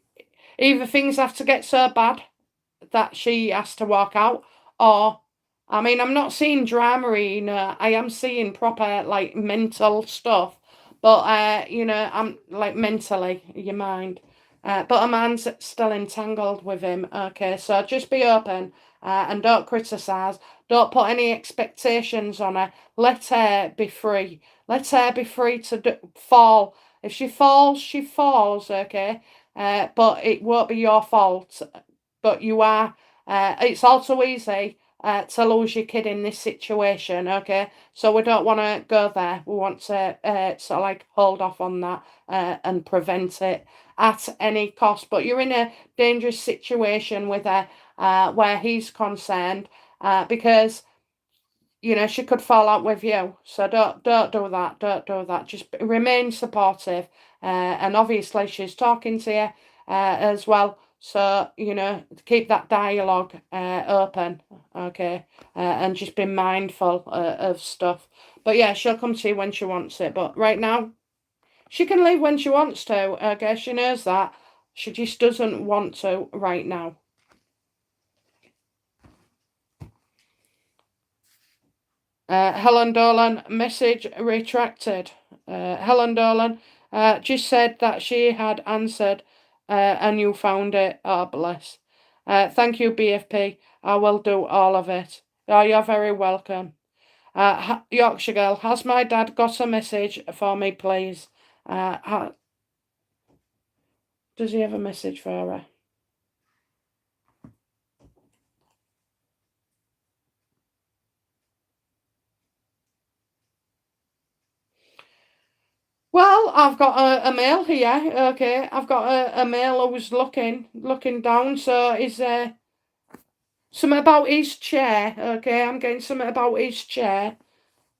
either things have to get so bad that she has to walk out, or I mean, I'm not seeing drama, you know, I am seeing proper like mental stuff, but you know, I'm like mentally your mind, but a man's still entangled with him. Okay, so just be open and don't criticize, don't put any expectations on her. Let her be free, let her be free to fall. If she falls, she falls, okay, but it won't be your fault. But you are, it's also easy to lose your kid in this situation, okay? So we don't want to go there. We want to sort of like hold off on that and prevent it at any cost. But you're in a dangerous situation with her where he's concerned, because you know she could fall out with you. So don't do that. Don't do that. Just remain supportive. And obviously she's talking to you as well. So, you know, keep that dialogue open, okay, and just be mindful of stuff. But yeah, she'll come to you when she wants it. But right now, she can leave when she wants to. Okay, she knows that. She just doesn't want to right now. Helen Dolan, message retracted. Helen Dolan just said that she had answered and you found it. Oh, bless. Thank you, BFP. I will do all of it. Oh, you're very welcome. Yorkshire Girl, has my dad got a message for me, please? Does he have a message for her? Well, I've got a mail here. Okay, I've got a mail who's looking down. So is there something about his chair? Okay, I'm getting something about his chair.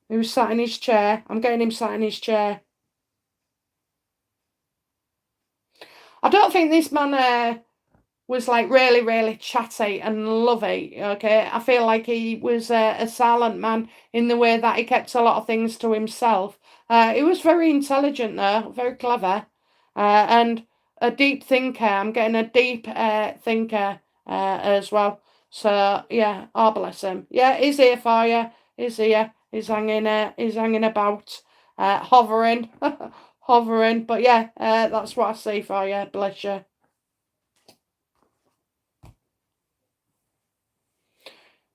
Who's sat in his chair? I'm getting him sat in his chair. I don't think this man was like really, really chatty and lovey. Okay, I feel like he was a silent man in the way that he kept a lot of things to himself. He was very intelligent, though, very clever, and a deep thinker. I'm getting a deep thinker as well. So yeah, oh bless him. Yeah, he's here for you. He's here. He's hanging about, hovering, hovering. But yeah, that's what I say for you. Bless you.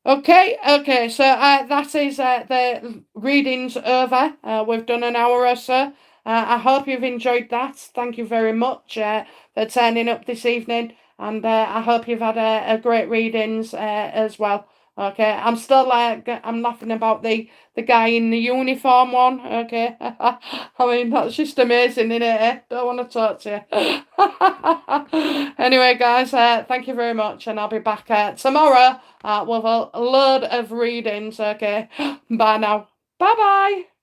Okay, so that is the readings over. We've done an hour or so. I hope you've enjoyed that. Thank you very much for turning up this evening, and I hope you've had a great readings as well. Okay, I'm still I'm laughing about the guy in the uniform one. Okay, I mean that's just amazing, isn't it? Eh? Don't want to talk to you. Anyway, guys, thank you very much, and I'll be back tomorrow with a load of readings. Okay, bye now. Bye bye.